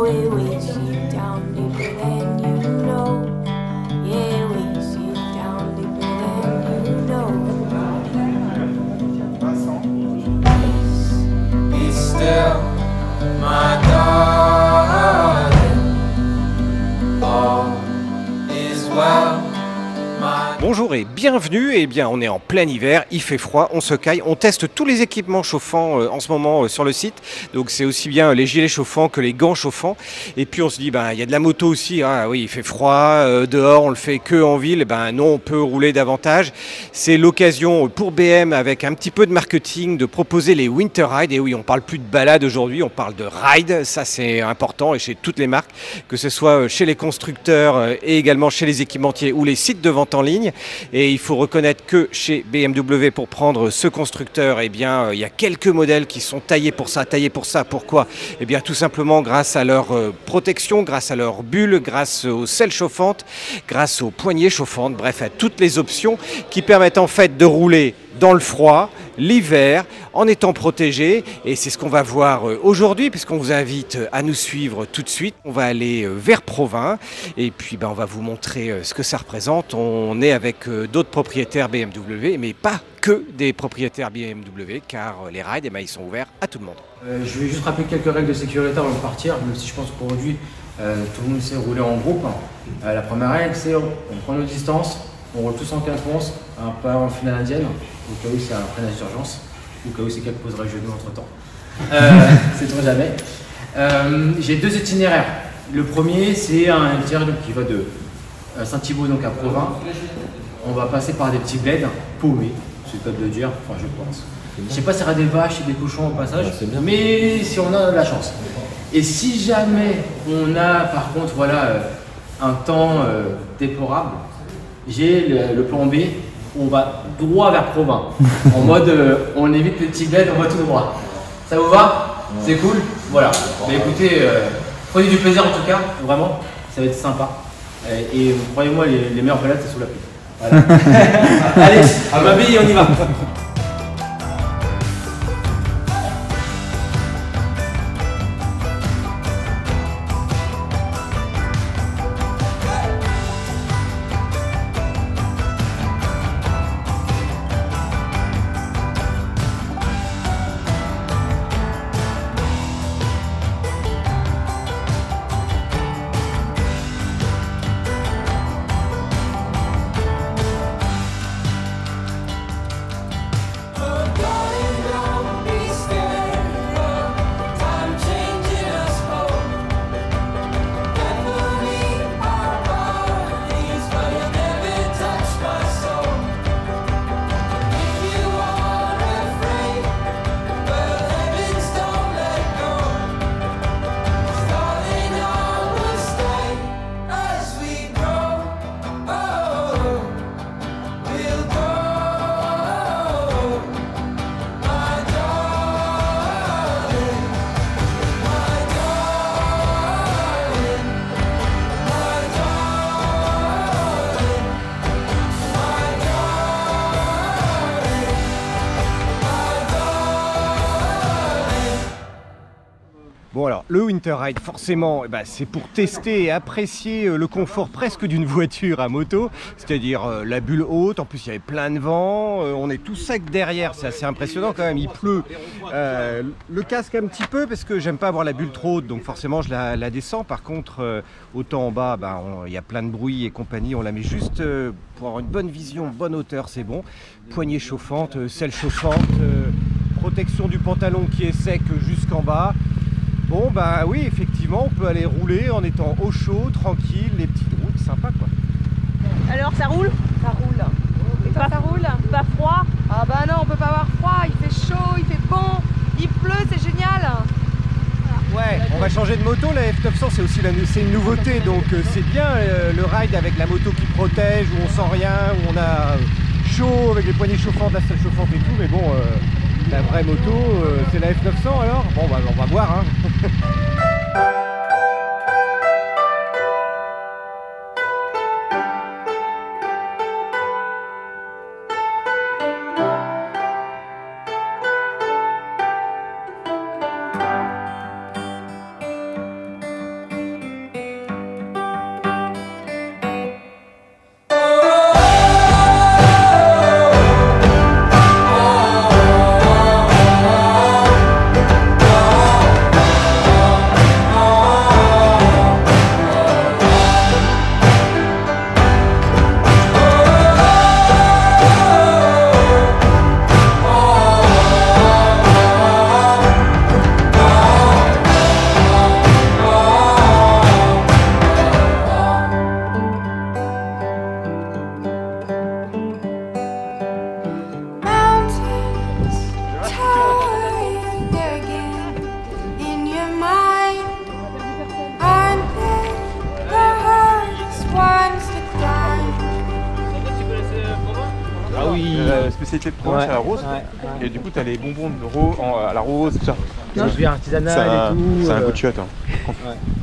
it weighs you down deeper than you know. Yeah, it weighs you down deeper than you know. Be still, my darling. All is well. Bonjour et bienvenue, eh bien on est en plein hiver, il fait froid, on se caille, on teste tous les équipements chauffants en ce moment sur le site, donc c'est aussi bien les gilets chauffants que les gants chauffants, et puis on se dit il y a de la moto aussi, hein. Oui il fait froid, dehors on le fait que en ville, non on peut rouler davantage, c'est l'occasion pour BM avec un petit peu de marketing de proposer les Winter Ride, et oui on parle plus de balade aujourd'hui, on parle de ride, ça c'est important et chez toutes les marques, que ce soit chez les constructeurs et également chez les équipementiers ou les sites de vente en ligne. Et il faut reconnaître que chez BMW, pour prendre ce constructeur, il y a quelques modèles qui sont taillés pour ça. Pourquoi ? Tout simplement grâce à leur protection, grâce à leur bulle, grâce aux selles chauffantes, grâce aux poignées chauffantes, bref à toutes les options qui permettent en fait de rouler dans le froid, l'hiver, en étant protégé. Et c'est ce qu'on va voir aujourd'hui, puisqu'on vous invite à nous suivre tout de suite. On va aller vers Provins et puis on va vous montrer ce que ça représente. On est avec d'autres propriétaires BMW, mais pas que des propriétaires BMW, car les rides, ils sont ouverts à tout le monde. Je vais juste rappeler quelques règles de sécurité avant de partir, même si je pense qu'aujourd'hui, tout le monde sait rouler en groupe. La première règle, c'est on prend nos distances, on roule tous en 15 ponces, pas en finale indienne, au cas où c'est un freinage d'urgence, au cas où c'est quelqu'un qui poserait le genou entre temps. C'est-on jamais. J'ai deux itinéraires. Le premier, c'est un itinéraire qui va de Saint-Thibault à Provins. On va passer par des petits bleds paumés, c'est le cas de le dire, enfin je pense. Je ne sais pas s'il y aura des vaches et des cochons au passage, mais si on a de la chance. Et si jamais on a par contre un temps déplorable, j'ai le plan B, on va droit vers Provins. En mode on évite les petits bleds, on va tout droit. Ça vous va? C'est cool? Voilà. Mais écoutez, prenez du plaisir en tout cas, vraiment, ça va être sympa. Et croyez-moi, les meilleures balades c'est sous la pluie. Voilà. Allez, à ma bille, on y va. Bon alors, le Winter Ride, forcément, c'est pour tester et apprécier le confort presque d'une voiture à moto, c'est-à-dire la bulle haute, en plus il y avait plein de vent, on est tout sec derrière, c'est assez impressionnant quand même, il pleut. Le casque un petit peu, parce que j'aime pas avoir la bulle trop haute, donc forcément je la descends. Par contre, autant en bas, il y a plein de bruit et compagnie, on la met juste pour avoir une bonne vision, bonne hauteur, c'est bon. Poignée chauffante, selle chauffante, protection du pantalon qui est sec jusqu'en bas. Bon oui, effectivement, on peut aller rouler en étant au chaud, tranquille, les petites routes, sympa quoi. Alors ça roule? Ça roule. Et toi, ça roule? Pas froid? Ah bah non, on peut pas avoir froid, il fait chaud, il fait bon, il pleut, c'est génial. Ouais, on va changer de moto, la F900 c'est aussi c'est une nouveauté, donc c'est bien le ride avec la moto qui protège, où on sent rien, où on a chaud avec les poignées chauffantes, la selle chauffante et tout, mais bon, la vraie moto c'est la F900 alors? Bon on va voir hein. oui. La spécialité de province, Ouais. c'est la rose. Ouais. Et du coup, t'as les bonbons à la rose, tout ça. C'est du artisanal et tout. C'est un goût de chiotte. Hein.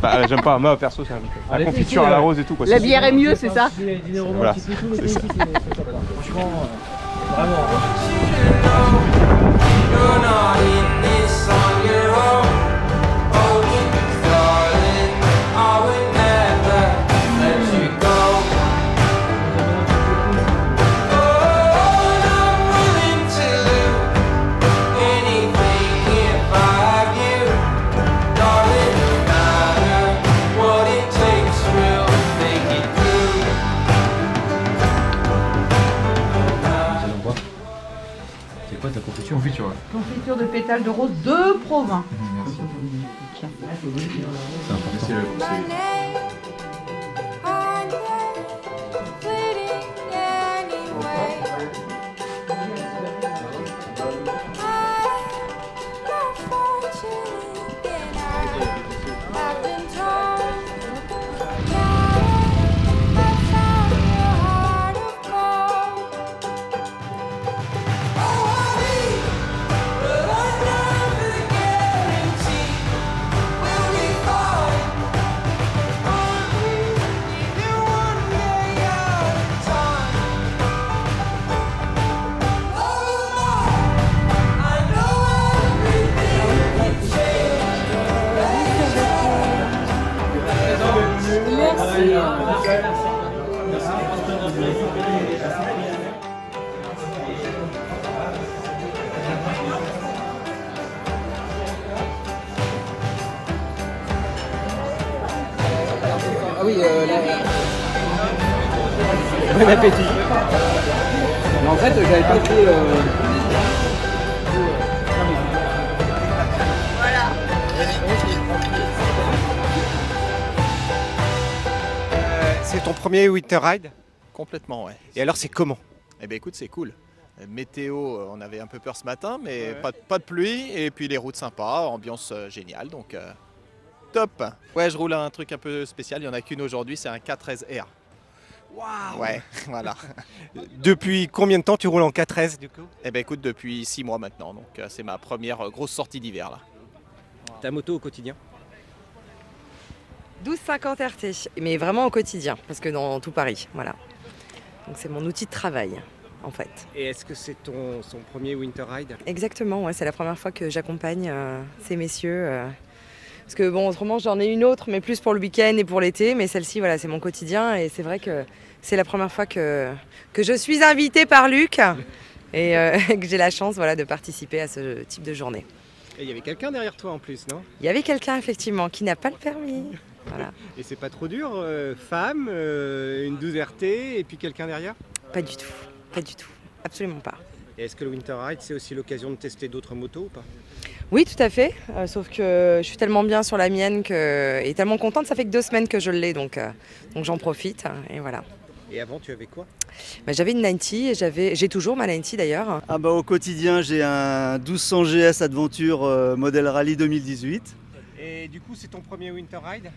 Bah, j'aime pas, moi perso, c'est un la confiture à la rose et tout. Quoi. La bière est mieux, c'est ça? Voilà, c'est ça. Franchement, vraiment. You're not in this on your own. Oh, darling, I would never let you go. Oh, and I'm willing to do anything if I have you. Darling, no matter what it takes, we'll make it through. C'est quoi ta confiture? Confiture, ouais. Confiture de pétales de rose de Provins. C'est important. My name on there, fleeting anyway. I'm not fortunate than I've been told. Now I found your heart of gold. Oh, honey, but I never guarantee we'll be fine. Even one day at a time. Oh, I know everything can change. Ah oui, bon appétit. Mais en fait, j'avais pas fait. C'est ton premier winter ride? Complètement, ouais. Et alors c'est comment? Eh ben écoute, c'est cool. Météo, on avait un peu peur ce matin, mais pas de pluie. Et puis les routes sympas, ambiance géniale, donc top. Ouais, je roule un truc un peu spécial, il n'y en a qu'une aujourd'hui, c'est un K13R. Waouh! Ouais, voilà. Depuis combien de temps tu roules en 4S du coup? Eh ben écoute, depuis 6 mois maintenant, donc c'est ma première grosse sortie d'hiver là. Ta moto au quotidien? 12,50 RT, mais vraiment au quotidien, parce que dans tout Paris, voilà. Donc c'est mon outil de travail, en fait. Et est-ce que c'est son premier winter ride? Exactement, ouais, c'est la première fois que j'accompagne ces messieurs. Parce que bon, autrement j'en ai une autre, mais plus pour le week-end et pour l'été, mais celle-ci, voilà, c'est mon quotidien, et c'est vrai que c'est la première fois que je suis invitée par Luc, et que j'ai la chance, voilà, de participer à ce type de journée. Et il y avait quelqu'un derrière toi en plus, non? Il y avait quelqu'un, effectivement, qui n'a pas le permis. Voilà. Et c'est pas trop dur, femme, une 12 RT et puis quelqu'un derrière? Pas du tout, absolument pas. Et est-ce que le winter ride c'est aussi l'occasion de tester d'autres motos ou pas? Oui, tout à fait, sauf que je suis tellement bien sur la mienne et tellement contente, ça fait que 2 semaines que je l'ai, donc j'en profite, et voilà. Et avant tu avais quoi? Bah, j'avais une 90 et j'ai toujours ma 90 d'ailleurs. Ah bah, au quotidien, j'ai un 1200 GS Adventure modèle Rallye 2018. Et du coup c'est ton premier winter ride?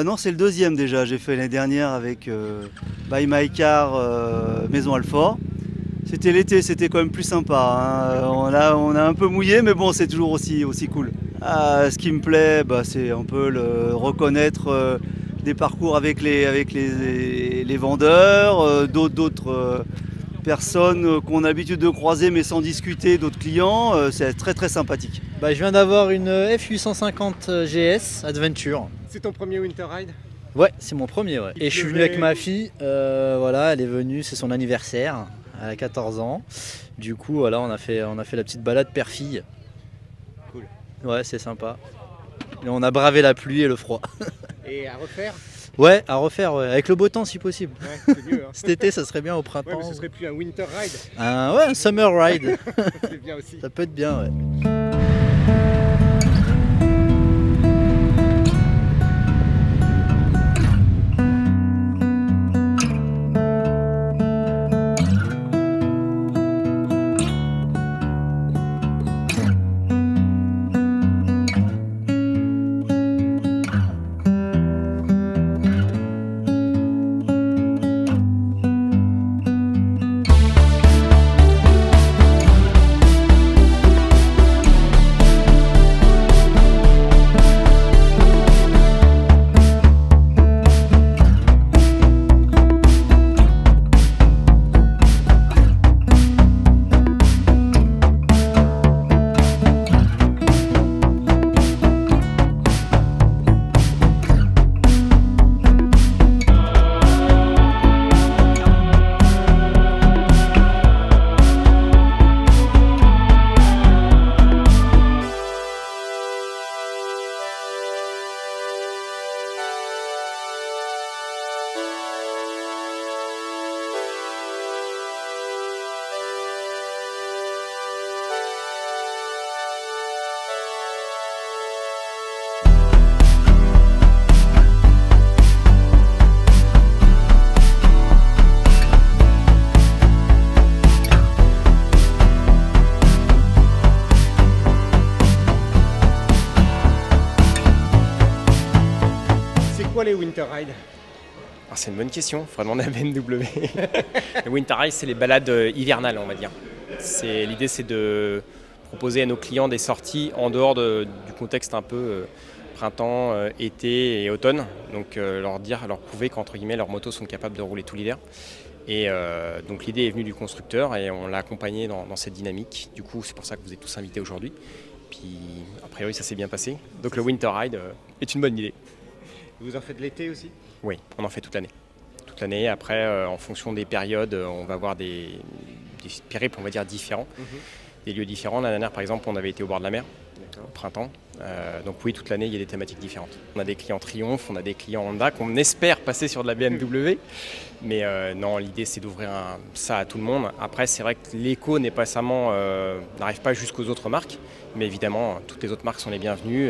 Non, c'est le deuxième déjà. J'ai fait l'année dernière avec Buy My Car Maison Alfort. C'était l'été, c'était quand même plus sympa, hein. On a un peu mouillé, mais bon, c'est toujours aussi cool. Ce qui me plaît, bah, c'est un peu reconnaître des parcours avec les vendeurs, d'autres personnes qu'on a l'habitude de croiser mais sans discuter, d'autres clients. C'est très très sympathique. Bah, je viens d'avoir une F850 GS Adventure. C'est ton premier winter ride? Ouais, c'est mon premier, ouais. Et je suis venu avec ma fille, voilà, elle est venue, c'est son anniversaire, elle a 14 ans. Du coup, voilà, on a fait la petite balade père-fille. Cool. Ouais, c'est sympa. Et on a bravé la pluie et le froid. Et à refaire? Ouais, à refaire, ouais. Avec le beau temps si possible. Ouais, c'est mieux. Hein. Cet été, ça serait bien au printemps. Ouais, mais ce serait plus un winter ride. Un summer ride. C'est bien aussi. Ça peut être bien, ouais. quoi les Winter Ride? Alors, c'est une bonne question, il faudra demander à BMW. Le Winter Ride, c'est les balades hivernales, on va dire. L'idée, c'est de proposer à nos clients des sorties en dehors du contexte un peu printemps, été et automne. Donc leur prouver qu'entre guillemets leurs motos sont capables de rouler tout l'hiver. Et donc l'idée est venue du constructeur et on l'a accompagné dans cette dynamique. Du coup, c'est pour ça que vous êtes tous invités aujourd'hui. Puis a priori, ça s'est bien passé. Donc le Winter Ride est une bonne idée. Vous en faites l'été aussi? Oui, on en fait toute l'année. Toute l'année. Après, en fonction des périodes, on va avoir des périples, on va dire, différents. Des lieux différents. L'année dernière, par exemple, on avait été au bord de la mer, au printemps. Donc oui, toute l'année, il y a des thématiques différentes. On a des clients Triumph, on a des clients Honda qu'on espère passer sur de la BMW. Mais non, l'idée, c'est d'ouvrir ça à tout le monde. Après, c'est vrai que l'écho n'arrive pas jusqu'aux autres marques. Mais évidemment, toutes les autres marques sont les bienvenues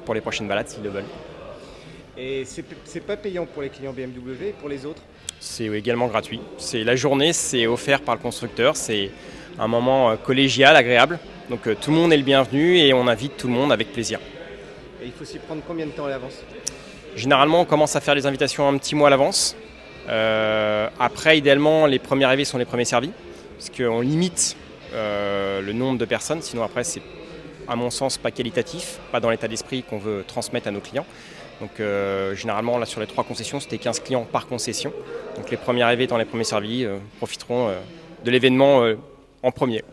pour les prochaines balades s'ils le veulent. Et c'est pas payant pour les clients BMW, pour les autres? C'est également gratuit. La journée, c'est offert par le constructeur. C'est un moment collégial, agréable. Donc tout le monde est le bienvenu et on invite tout le monde avec plaisir. Et il faut s'y prendre combien de temps à l'avance? Généralement, on commence à faire les invitations un petit mois à l'avance. Après, idéalement, les premiers arrivés sont les premiers servis. Parce qu'on limite le nombre de personnes. Sinon, après, c'est, à mon sens, pas qualitatif, pas dans l'état d'esprit qu'on veut transmettre à nos clients. Donc généralement, là, sur les 3 concessions, c'était 15 clients par concession. Donc les premiers arrivés étant les premiers servis profiteront de l'événement en premier.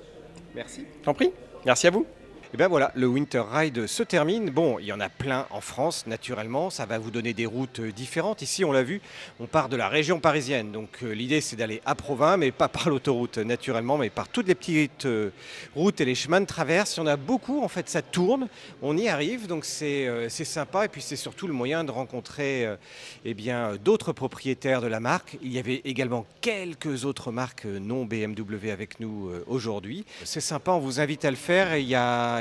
Merci. T'en prie, merci à vous. Et bien voilà, le Winter Ride se termine. Bon, il y en a plein en France, naturellement. Ça va vous donner des routes différentes. Ici, on l'a vu, on part de la région parisienne. Donc l'idée, c'est d'aller à Provins, mais pas par l'autoroute, naturellement, mais par toutes les petites routes et les chemins de traverse. Il y en a beaucoup, en fait, ça tourne. On y arrive, donc c'est sympa. Et puis, c'est surtout le moyen de rencontrer d'autres propriétaires de la marque. Il y avait également quelques autres marques non BMW avec nous aujourd'hui. C'est sympa, on vous invite à le faire. Et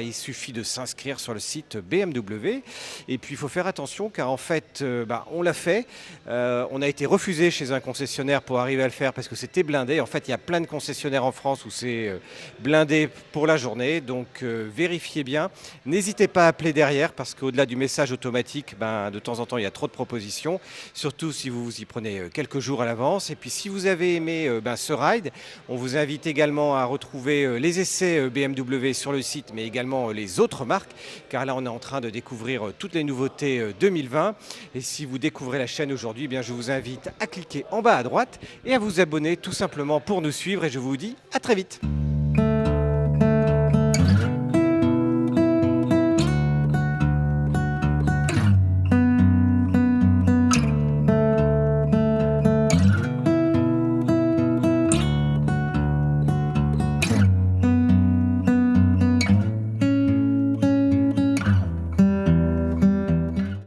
il suffit de s'inscrire sur le site BMW. Et puis il faut faire attention car en fait, on l'a fait. On a été refusé chez un concessionnaire pour arriver à le faire parce que c'était blindé. En fait, il y a plein de concessionnaires en France où c'est blindé pour la journée. Donc vérifiez bien. N'hésitez pas à appeler derrière parce qu'au-delà du message automatique, de temps en temps, il y a trop de propositions. Surtout si vous vous y prenez quelques jours à l'avance. Et puis si vous avez aimé ce ride, on vous invite également à retrouver les essais BMW sur le site, mais également les autres marques, car là on est en train de découvrir toutes les nouveautés 2020. Et si vous découvrez la chaîne aujourd'hui, je vous invite à cliquer en bas à droite et à vous abonner tout simplement pour nous suivre. Et je vous dis à très vite.